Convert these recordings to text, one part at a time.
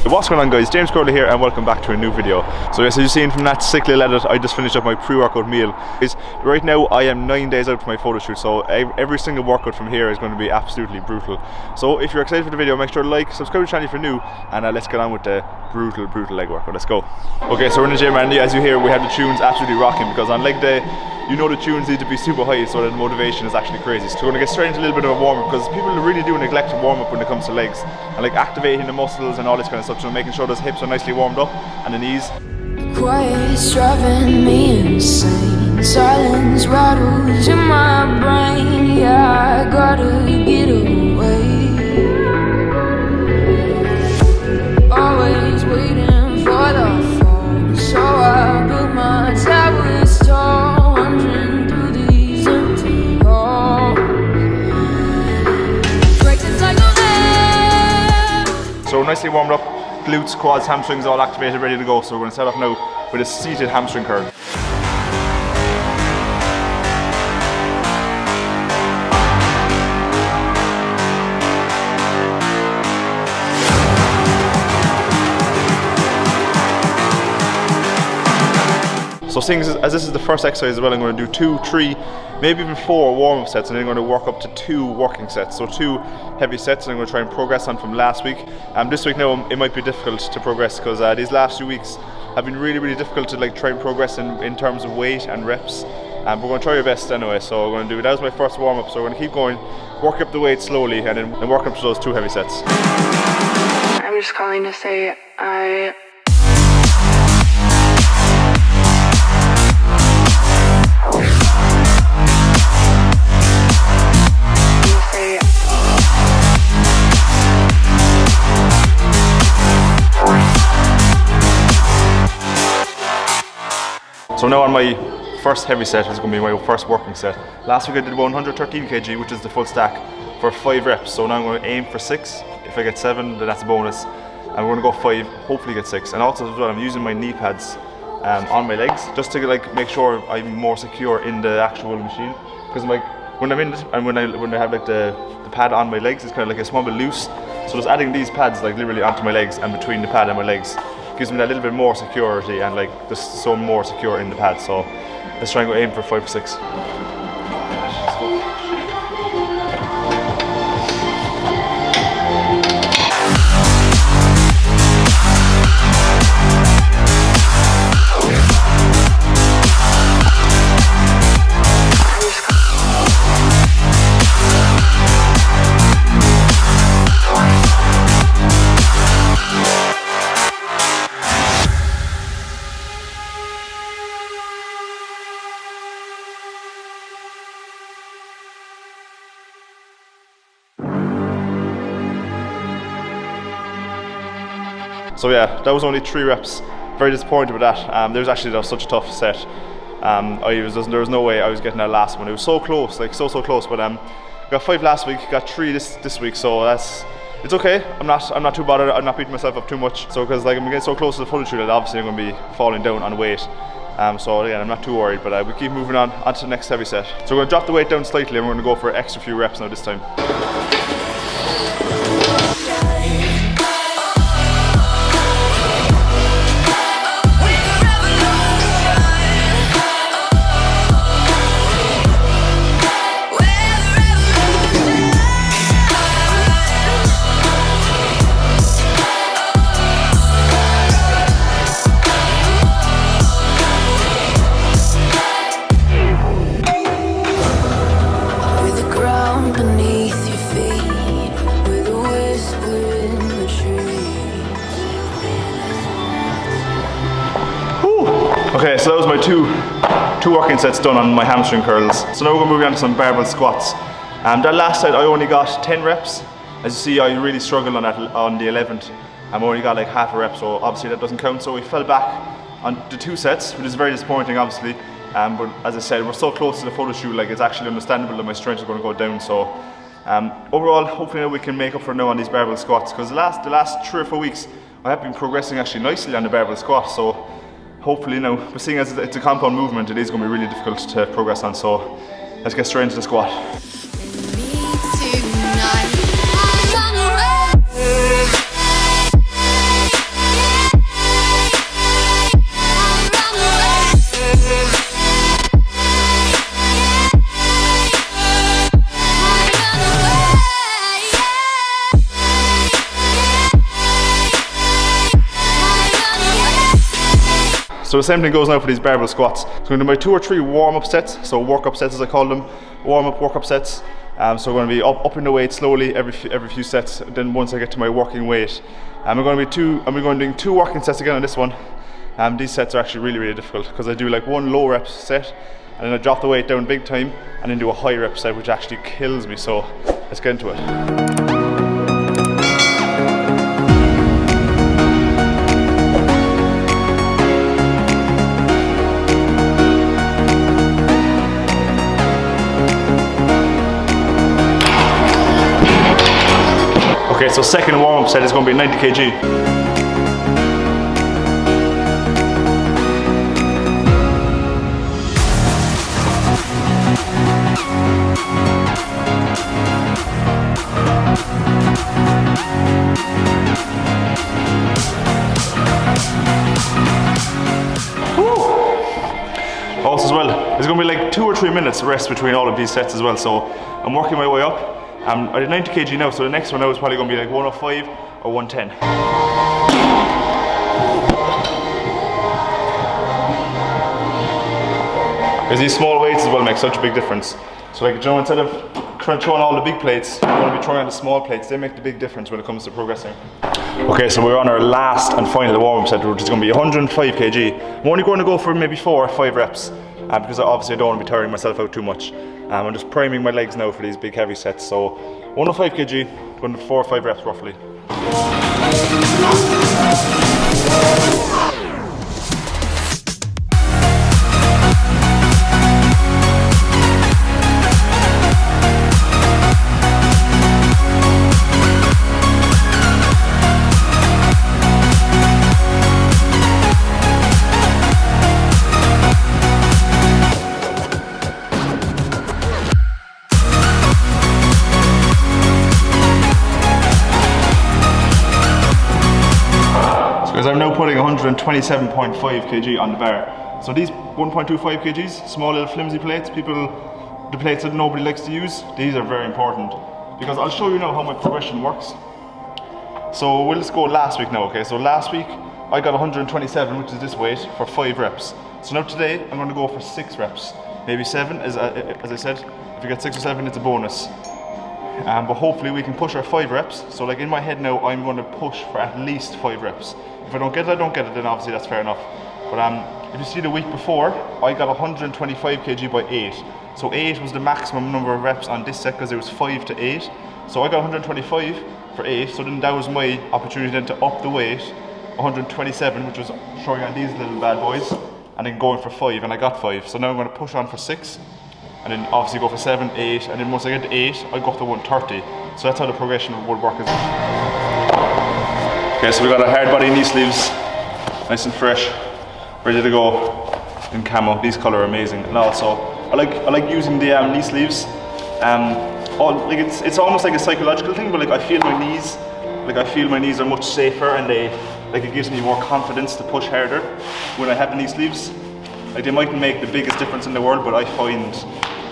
What's going on, guys? James Crowley here and welcome back to a new video. So yes, as you've seen from that sick little edit, I just finished up my pre-workout meal. Right now I am 9 days out from my photo shoot, so every single workout from here is going to be absolutely brutal. So if you're excited for the video, make sure to like, subscribe to the channel if you're new, and let's get on with the brutal leg workout. Let's go. Okay, so we're in the gym, and as you hear, we have the tunes absolutely rocking, because on leg day you know the tunes need to be super high so that the motivation is actually crazy. So we're going to get straight into a little bit of a warm-up, because people really do neglect to warm up when it comes to legs, and like activating the muscles and all this kind of stuff, so making sure those hips are nicely warmed up and the knees. Quiet's driving me insane. Silence rattles in my brain. Yeah, I gotta get away. Always waiting for the fall, so I built my towers tall, wandering through these empty halls. Break the cycle there. So nicely warmed up, glutes, quads, hamstrings all activated, ready to go. So we're going to set off now with a seated hamstring curl. So seeing as this is the first exercise as well, I'm going to do 2, 3, maybe even 4 warm-up sets, and then I'm going to work up to 2 working sets. So 2 heavy sets, and I'm going to try and progress on from last week. This week now it might be difficult to progress, because these last few weeks have been really difficult to like try and progress in terms of weight and reps. We're going to try our best anyway, so we're going to do, that was my first warm-up, so we're going to keep going, work up the weight slowly, and then work up to those 2 heavy sets. I'm just calling to say So now on my first heavy set is going to be my first working set. Last week I did 113 kg, which is the full stack, for 5 reps. So now I'm going to aim for 6. If I get 7, then that's a bonus. And we're going to go 5, hopefully get 6. And also as well, I'm using my knee pads on my legs, just to like make sure I'm more secure in the actual machine. Because like when I'm in it, and when I have like the pad on my legs, it's kind of like a small bit loose. So just adding these pads like literally onto my legs and between the pad and my legs gives me that little bit more security, and like just so more secure in the pad. So let's try and go aim for 5 or 6. So yeah, that was only 3 reps. Very disappointed with that. That was such a tough set. There was no way I was getting that last one. It was so close, like so close. But got 5 last week, got 3 this week. So it's okay. I'm not too bothered. I'm not beating myself up too much. So because like I'm getting so close to the photo shoot that obviously I'm going to be falling down on weight. So again, I'm not too worried. But we keep moving on to the next heavy set. So we're going to drop the weight down slightly, and we're going to go for an extra few reps now this time. Okay, so that was my two working sets done on my hamstring curls. So now we're going to move on to some barbell squats. That last set I only got 10 reps. As you see, I really struggled on the 11th. I only got like half a rep, so obviously that doesn't count. So we fell back on the 2 sets, which is very disappointing obviously. But as I said, we're so close to the photo shoot, like it's actually understandable that my strength is going to go down. So overall, hopefully now we can make up for now on these barbell squats, because the last 3 or 4 weeks I have been progressing actually nicely on the barbell squat. So hopefully now, but seeing as it's a compound movement, it is going to be really difficult to progress on. So let's get straight into the squat. So the same thing goes now for these barbell squats. So I'm going to do my 2 or 3 warm-up sets, so work-up sets as I call them, warm-up, work-up sets. So we're going to be upping the weight slowly every few sets. Then once I get to my working weight, we're going to doing 2 working sets again on this one. These sets are actually really difficult, because I do like 1 low rep set, and then I drop the weight down big time, and then do a high rep set, which actually kills me. So let's get into it. Okay, so second warm-up set is going to be 90 kg. Also as well, there's going to be like 2 or 3 minutes rest between all of these sets as well, so I'm working my way up. I did 90 kg now, so the next one now is probably going to be like 105 or 110. Because these small weights as well make such a big difference. So like, you know, instead of throwing all the big plates, you want to be throwing out the small plates. They make the big difference when it comes to progressing. Okay, so we're on our last and final warm-up set, which is going to be 105 kg. I'm only going to go for maybe 4 or 5 reps, because obviously I don't want to be tiring myself out too much. I'm just priming my legs now for these big heavy sets. So 105 kg, going to 4 or 5 reps roughly. Because I'm now putting 127.5 kg on the bar. So these 1.25 kgs, small little flimsy plates, the plates that nobody likes to use, these are very important. Because I'll show you now how my progression works. So we'll just go last week now, okay? So last week I got 127, which is this weight, for 5 reps. So now today I'm going to go for 6 reps, maybe 7, as I said. If you get 6 or 7, it's a bonus. But hopefully we can push our 5 reps. So like in my head now, I'm going to push for at least 5 reps. If I don't get it, I don't get it, then obviously that's fair enough. But if you see the week before, I got 125 kg by 8. So 8 was the maximum number of reps on this set, because it was 5 to 8. So I got 125 for 8, so then that was my opportunity then to up the weight, 127, which was throwing on these little bad boys, and then going for 5, and I got 5. So now I'm going to push on for 6, and then obviously go for 7, 8, and then once I get to 8, I go up to 130. So that's how the progression would work. Okay, so we got our hard body knee sleeves, nice and fresh, ready to go in camo. These colour are amazing, and also I like using the knee sleeves. Like it's almost like a psychological thing, but like I feel my knees are much safer, and it gives me more confidence to push harder when I have the knee sleeves. Like, they mightn't make the biggest difference in the world, but I find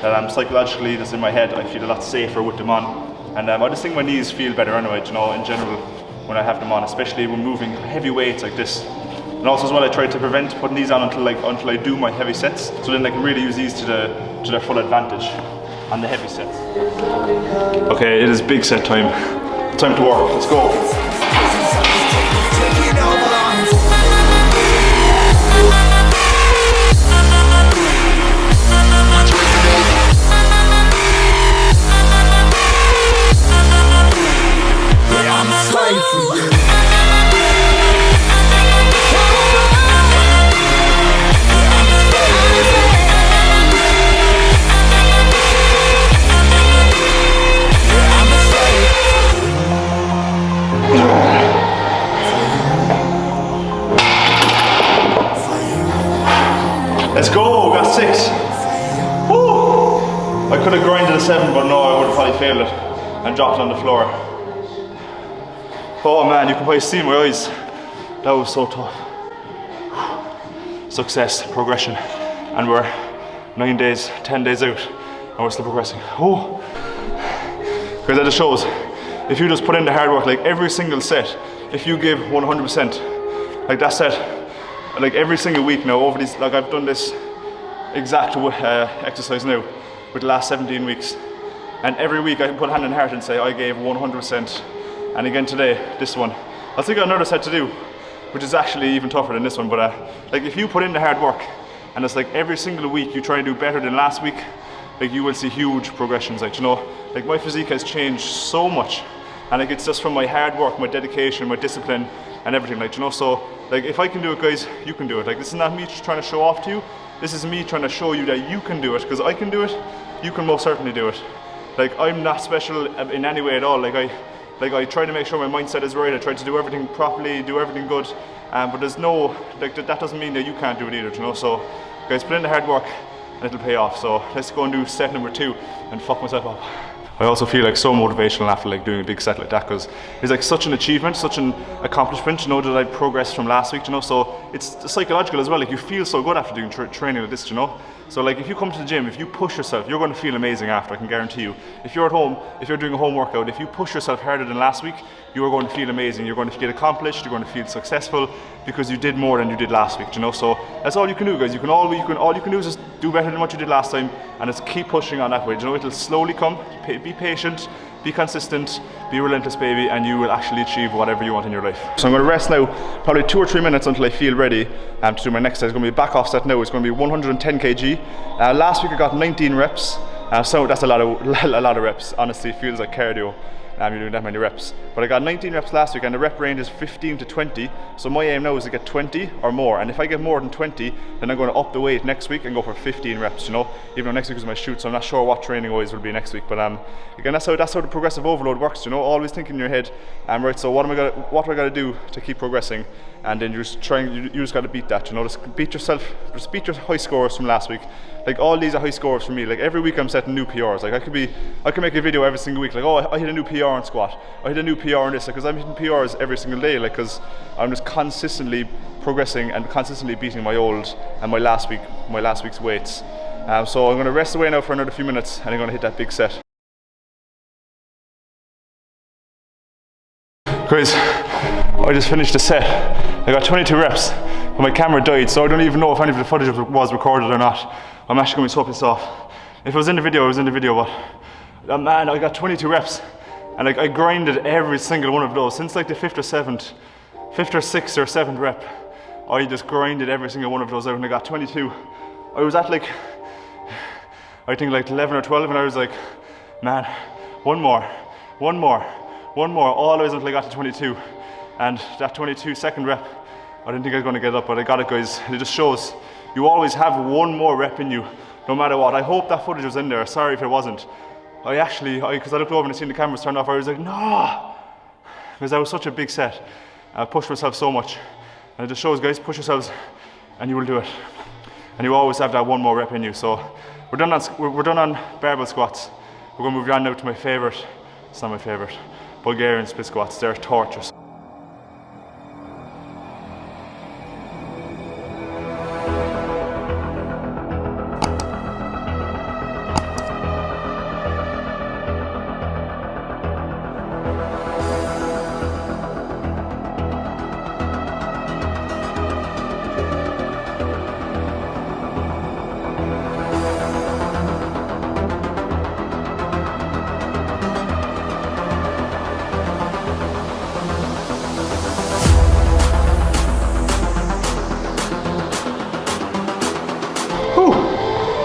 that psychologically, just in my head, I feel a lot safer with them on, and I just think my knees feel better anyway, you know, in general, when I have them on, especially when moving heavy weights like this. And also as well, I try to prevent putting these on until I do my heavy sets, so then I can really use these to their full advantage on the heavy sets. Okay, it is big set time. Time to work. Let's go. I could have grinded a 7, but no, I would have probably failed it and dropped on the floor. Oh man, you can probably see my eyes. That was so tough. Success, progression, and we're 9 days, 10 days out, and we're still progressing. Oh, because that just shows, if you just put in the hard work, like every single set, if you give 100%, like that set, like every single week now, over these, like I've done this exact exercise now with the last 17 weeks, and every week I can put hand in heart and say I gave 100%, and again today, this one. I think I got another set to do, which is actually even tougher than this one, but like if you put in the hard work, and it's like every single week you try and do better than last week, like you will see huge progressions, like, you know, like my physique has changed so much, and like it's just from my hard work, my dedication, my discipline, and everything, like, you know. So like if I can do it, guys, you can do it. Like this is not me trying to show off to you, this is me trying to show you that you can do it, because I can do it, you can most certainly do it. Like I'm not special in any way at all. Like I try to make sure my mindset is right, I try to do everything properly, do everything good, but there's no, like that doesn't mean that you can't do it either, you know. So guys, put in the hard work and it'll pay off. So let's go and do set number 2 and fuck myself up. I also feel like so motivational after like doing a big set like that, because it's like such an achievement, such an accomplishment, you know, that I progressed from last week, you know. So it's psychological as well, like you feel so good after doing training like this, you know. So like if you come to the gym, if you push yourself, you're going to feel amazing after, I can guarantee you. If you're at home, if you're doing a home workout, if you push yourself harder than last week, you are going to feel amazing. You're going to get accomplished, you're going to feel successful, because you did more than you did last week, you know. So that's all you can do, guys. All you can do is just do better than what you did last time, and just keep pushing on that way, you know. It'll slowly come. Be patient, be consistent, be relentless, baby, and you will actually achieve whatever you want in your life. So I'm going to rest now, probably 2 or 3 minutes until I feel ready to do my next set. It's going to be a back off set now. It's going to be 110 kg. Last week I got 19 reps, so that's a lot of reps. Honestly, it feels like cardio. You're doing that many reps. But I got 19 reps last week, and the rep range is 15 to 20. So my aim now is to get 20 or more. And if I get more than 20, then I'm going to up the weight next week and go for 15 reps, you know. Even though next week is my shoot, so I'm not sure what training wise will be next week. But again, that's how the progressive overload works, you know. Always think in your head, right, so what do I got to do to keep progressing? And then you just got to beat that, you know. Just beat your high scores from last week. Like all these are high scores for me. Like every week I'm setting new PRs. Like I can make a video every single week. Like, oh, I hit a new PR on squat. I hit a new PR on this. Because I'm hitting PRs every single day. Like, because I'm just consistently progressing and consistently beating my old and my last week's weights. So I'm going to rest away now for another few minutes, and I'm going to hit that big set. Guys, I just finished the set. I got 22 reps, but my camera died, so I don't even know if any of the footage was recorded or not. I'm actually going to be so pissed off. If it was in the video, it was in the video, but man, I got 22 reps, and like I grinded every single one of those since like the 5th or 6th or 7th rep. I just grinded every single one of those out, and I got 22. I was at like, I think like 11 or 12, and I was like, man, one more, all the way until I got to 22. And that 22-second rep, I didn't think I was going to get up, but I got it, guys. It just shows you always have one more rep in you, no matter what. I hope that footage was in there. Sorry if it wasn't. Because I looked over and I seen the cameras turned off, I was like, no! Because that was such a big set. I pushed myself so much. And it just shows, guys, push yourselves and you will do it. And you always have that one more rep in you. So we're done on barbell squats. We're going to move on now to my favorite. It's not my favorite. Bulgarian split squats. They're torturous.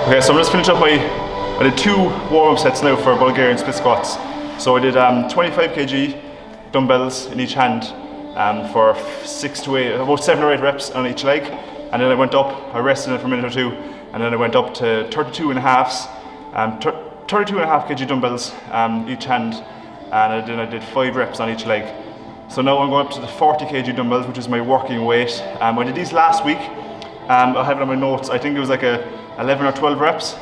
Okay, so I'm just finishing up I did 2 warm-up sets now for Bulgarian split squats. So I did 25 kg dumbbells in each hand for 6 to 8, about 7 or 8 reps on each leg. And then I went up, I rested it for a minute or 2, and then I went up to 32 and a half kg dumbbells each hand, and then I did 5 reps on each leg. So now I'm going up to the 40 kg dumbbells, which is my working weight. I did these last week. I have it on my notes. I think it was like 11 or 12 reps,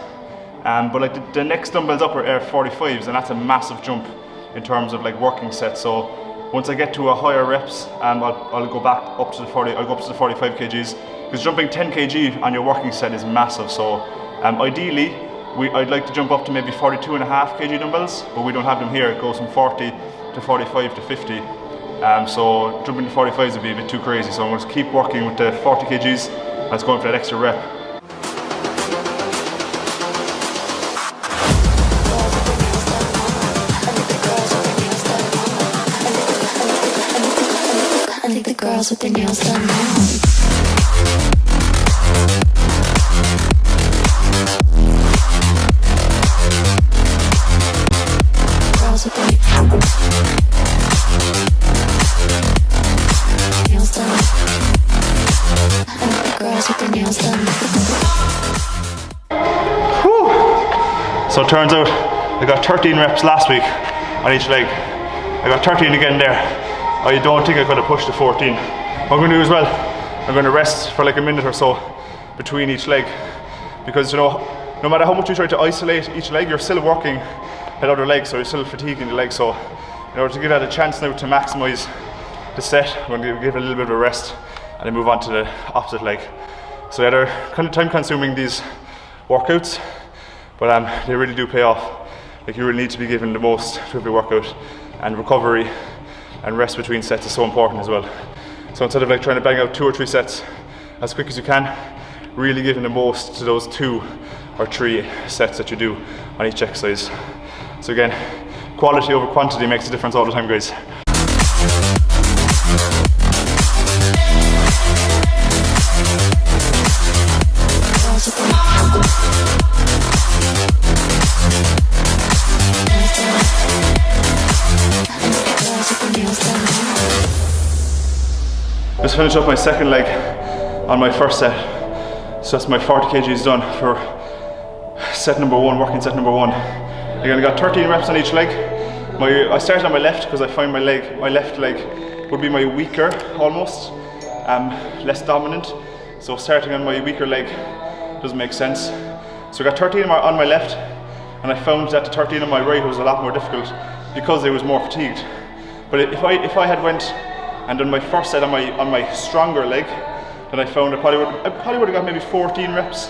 But like the next dumbbells up are Air 45s, and that's a massive jump in terms of like working sets. So once I get to a higher reps, I'll go back up to the 40. I'll go up to the 45 kgs because jumping 10 kg on your working set is massive. So ideally, I'd like to jump up to maybe 42.5 kg dumbbells, but we don't have them here. It goes from 40 to 45 to 50. So jumping to 45s would be a bit too crazy. So I'm going to keep working with the 40 kgs. Let's go in for that extra rep. I think the girls with their nails done now. Girls with their nails done. I think the girls with their nails done. Whew. So it turns out I got 13 reps last week on each leg. I got 13 again there. I don't think I could have pushed the 14. What I'm going to do as well, I'm going to rest for like a minute or so between each leg, because you know, no matter how much you try to isolate each leg, you're still working that other leg, so you're still fatiguing the leg. So in order to give that a chance now to maximize the set, I'm going to give it a little bit of a rest and then move on to the opposite leg. So yeah, they're kind of time consuming, these workouts, but they really do pay off. Like, you really need to be given the most to every workout, and recovery and rest between sets is so important as well. So instead of like trying to bang out 2 or 3 sets as quick as you can, really giving the most to those 2 or 3 sets that you do on each exercise. So again, quality over quantity makes a difference all the time, guys. Just finished up my second leg on my first set. So that's my 40 kgs done for set number 1, working set number 1. Again, I got 13 reps on each leg. I started on my left because I find my left leg would be my weaker, almost, less dominant. So starting on my weaker leg doesn't make sense. So I got 13 on my left, and I found that the 13 on my right was a lot more difficult because I was more fatigued. But if I had went and done my first set on my stronger leg, then I found I probably would have got maybe 14 reps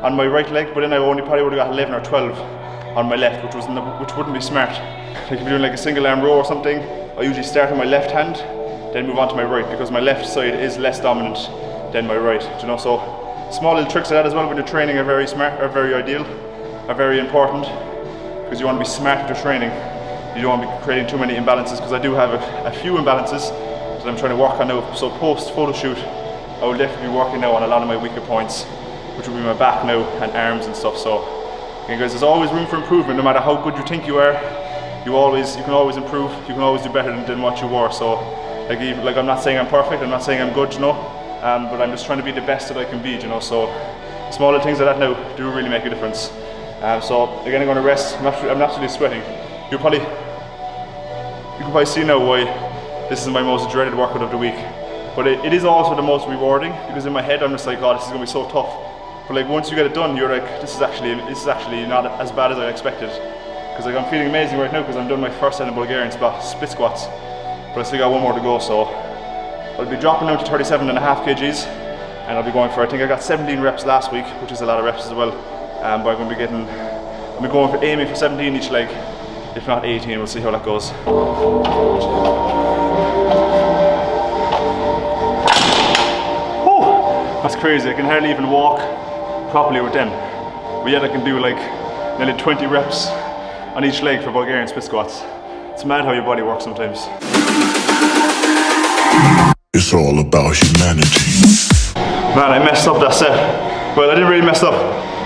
on my right leg, but then I probably would have got 11 or 12 on my left, which wouldn't be smart. Like if you're doing like a single arm row or something, I usually start on my left hand, then move on to my right, because my left side is less dominant than my right. You know, so small little tricks like that as well when you're training are very smart, are very ideal, are very important, because you want to be smart with your training. You don't want to be creating too many imbalances, because I do have a few imbalances that I'm trying to work on now. So post photo shoot, I will definitely be working now on a lot of my weaker points, which will be my back now and arms and stuff. So again, guys, there's always room for improvement. No matter how good you think you are, you can always improve. You can always do better than what you were. So like I'm not saying I'm perfect, I'm not saying I'm good, you know, but I'm just trying to be the best that I can be, you know. So small little things like that now do really make a difference. So again, I'm going to rest. I'm absolutely sweating. You can probably see now why this is my most dreaded workout of the week. But it is also the most rewarding, because in my head I'm just like, oh, this is going to be so tough. But like once you get it done, you're like, this is actually not as bad as I expected. Because like I'm feeling amazing right now, because I'm done my first set of Bulgarian split squats. But I still got one more to go, so I'll be dropping down to 37.5 kgs, and I'll be going for, I think I got 17 reps last week, which is a lot of reps as well. But I'm going to be aiming for 17 each leg, if not 18. We'll see how that goes. That's crazy, I can hardly even walk properly with them. But yet I can do like nearly 20 reps on each leg for Bulgarian split squats. It's mad how your body works sometimes. It's all about humanity. Man, I messed up that set. Well, I didn't really mess up.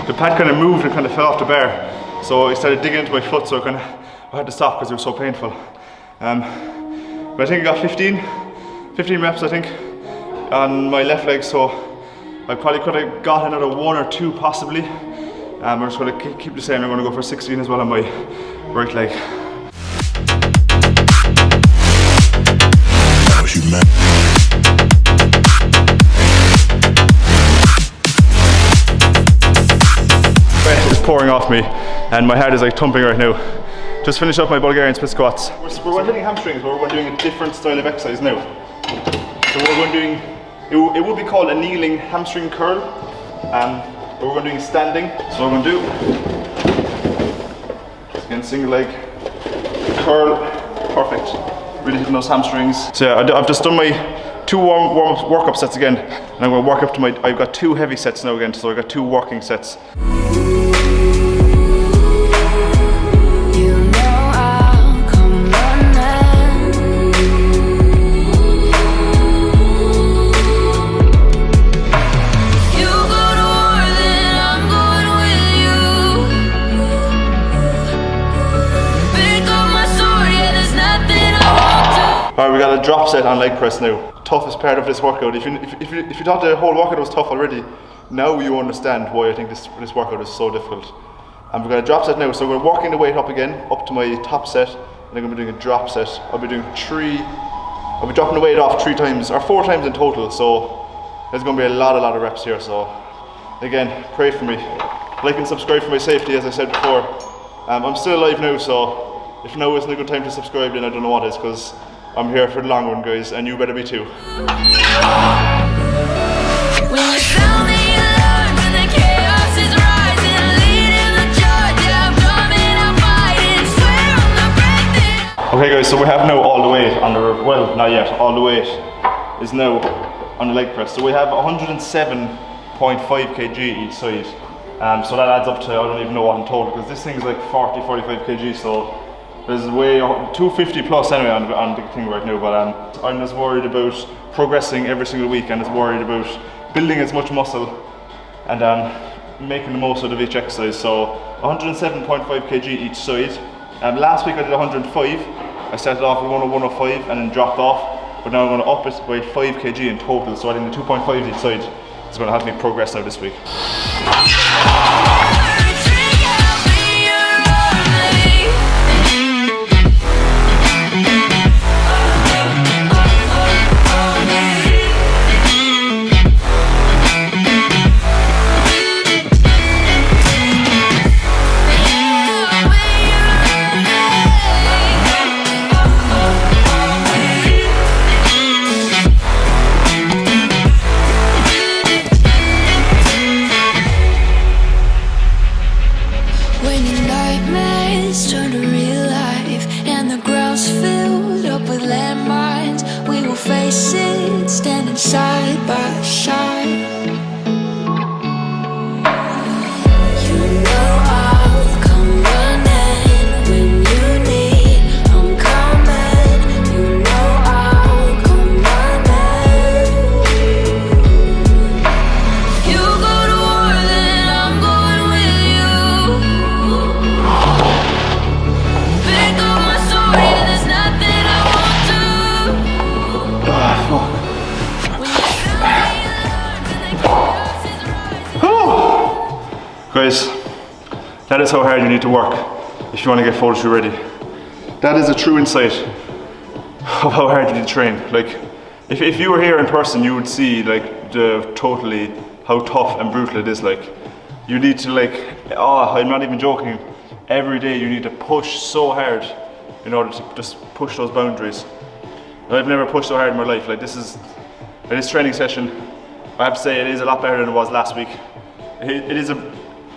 The pad kind of moved and kind of fell off the bar. So I started digging into my foot, so I had to stop because it was so painful. But I think I got 15 reps, I think, on my left leg. So I probably could have got another 1 or 2 possibly. I'm just going to keep the same. I'm going to go for 16 as well on my right leg. pouring off me and my heart is like thumping right now. Just finished up my Bulgarian split squats. We're hitting hamstrings, but we're doing a different style of exercise now. So what we're doing, it would be called a kneeling hamstring curl. But we're doing standing. So what we're going to do, again, single leg curl, perfect. Really hitting those hamstrings. So yeah, I've just done my 2 warm-up work-up sets again, and I'm going to work up to I've got 2 heavy sets now again, so I've got 2 working sets. Alright, we got a drop set on leg press now. Toughest part of this workout. If you thought the whole workout was tough already, now you understand why I think this workout is so difficult. And we've got a drop set now, so we're working the weight up again, up to my top set, and I'm going to be doing a drop set. I'll be dropping the weight off 3 times, or 4 times in total, so there's going to be a lot of reps here, so again, pray for me. Like and subscribe for my safety, as I said before. I'm still alive now, so if now isn't a good time to subscribe, then I don't know what is, because I'm here for the long run, guys, and you better be too. Okay guys, so we have now all the weight on the, well, not yet, all the weight is now on the leg press. So we have 107.5 kg each side. So that adds up to, I don't even know what in total, because this thing is like 45 kg, so there's way 250 plus anyway on the thing right now, but I'm just worried about progressing every single week, and just worried about building as much muscle and making the most out of each exercise. So 107.5 kg each side. Last week I did 105. I started off with 105 and then dropped off, but now I'm going to up it by 5 kg in total, so I think the 2.5 each side is going to help me progress now this week. Side by side, you know I'll come running when you need. I'm coming, you know I'll come running. You go to war, then I'm going with you. Pick up my sword, yeah, there's nothing I won't do. Guys, that is how hard you need to work if you want to get photoshoot ready. That is a true insight of how hard you need to train. Like, if you were here in person, you would see like totally how tough and brutal it is. Like, you need to I'm not even joking, every day you need to push so hard in order to just push those boundaries. I've never pushed so hard in my life. Like, this training session, I have to say, it is a lot better than it was last week. It is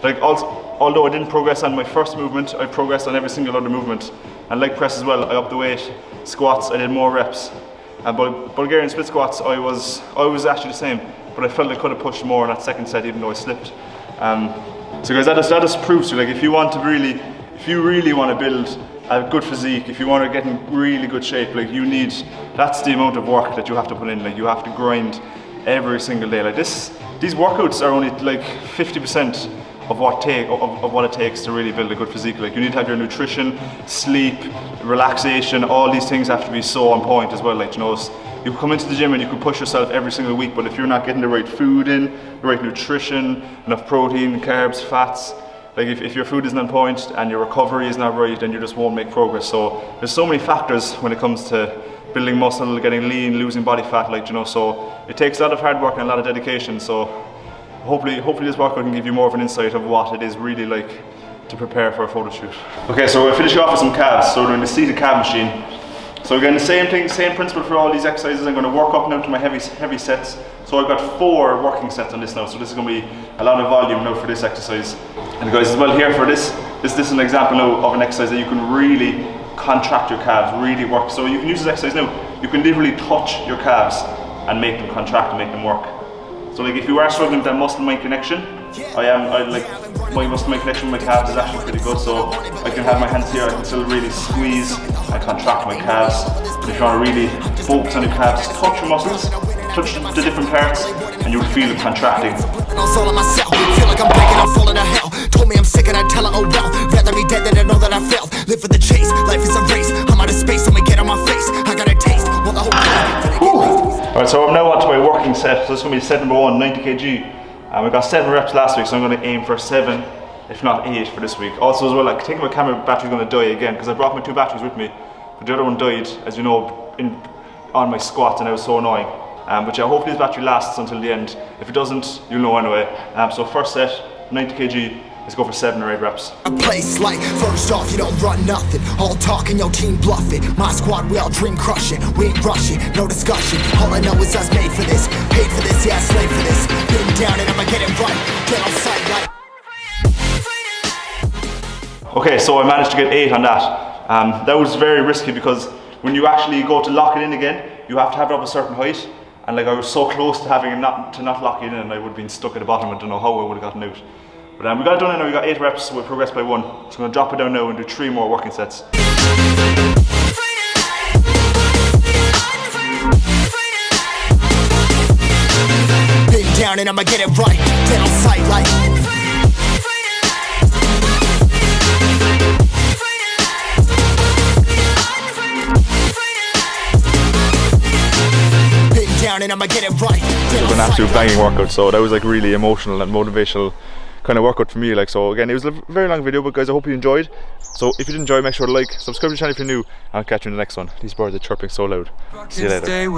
although I didn't progress on my first movement, I progressed on every single other movement. And leg press as well, I upped the weight. Squats, I did more reps. And Bulgarian split squats, I was actually the same, but I felt I could have pushed more in that second set, even though I slipped. So guys, that just proves to you, like, if you really want to build a good physique, if you want to get in really good shape, like, that's the amount of work that you have to put in. Like, you have to grind every single day. Like, these workouts are only like 50% of what it takes to really build a good physique. Like, you need to have your nutrition, sleep, relaxation, all these things have to be so on point as well. Like, you can come into the gym and you can push yourself every single week, but if you're not getting the right food in, the right nutrition, enough protein, carbs, fats, like, if your food isn't on point and your recovery is not right, then you just won't make progress. So there's so many factors when it comes to building muscle, getting lean, losing body fat, so it takes a lot of hard work and a lot of dedication. So hopefully this workout can give you more of an insight of what it is really like to prepare for a photo shoot. Okay, so we're finishing off with some calves. So we're doing the seated calf machine. So again, the same thing, same principle for all these exercises. I'm going to work up now to my heavy sets. So I've got 4 working sets on this now. So this is going to be a lot of volume now for this exercise. And guys, as well here for this is an example now of an exercise that you can really contract your calves, really work. So you can use this exercise now. You can literally touch your calves and make them contract and make them work. So like if you are struggling with that muscle-mind connection, my muscle-mind connection with my calves is actually pretty good. So I can have my hands here, I can still really squeeze and contract my calves. But if you want to really focus on your calves, just touch your muscles, touch the different parts, and you'll feel it contracting. Feel like I'm breaking, I'm falling to hell. Told me I'm sick and I tell her, oh well. Rather be dead than to know that I failed. Live for the chase, life is a race. I'm out of space, so we get on my face. I got a taste, well the whole Alright, so I'm now on to my working set. So this is going to be set number 1, 90 kg. I got 7 reps last week, so I'm going to aim for 7, if not 8 for this week. Also as well, like, I think my camera battery's going to die again, because I brought my 2 batteries with me. But the other one died, as you know, on my squat, and it was so annoying. But yeah, hopefully this battery lasts until the end. If it doesn't, you'll know anyway. So first set, 90 kg. Let's go for 7 or 8 reps. A place like, first off, you don't run nothing. All talking, your team bluffing. My squad, we all dream crushing. We ain't rushing, no discussion. All I know is us made for this. Paid for this, yeah, slave for this. Been down and I'ma get it right. Get on sight like. Okay, so I managed to get 8 on that. That was very risky because when you actually go to lock it in again, you have to have it up a certain height. And like I was so close to having it not lock it in, and I would have been stuck at the bottom. I don't know how I would have gotten out. But we got it done now, we got 8 reps, so we progressed by 1. So I'm going to drop it down now and do 3 more working sets. Been down and I'ma get it right. Get on sight like. Been down and I'ma get it right. It was an absolute banging workout, so that was like really emotional and motivational kind of workout for me. Like, so again, it was a very long video, but guys, I hope you enjoyed. So if you did enjoy, make sure to like, subscribe to the channel if you're new, and I'll catch you in the next one. These birds are chirping so loud. See you later.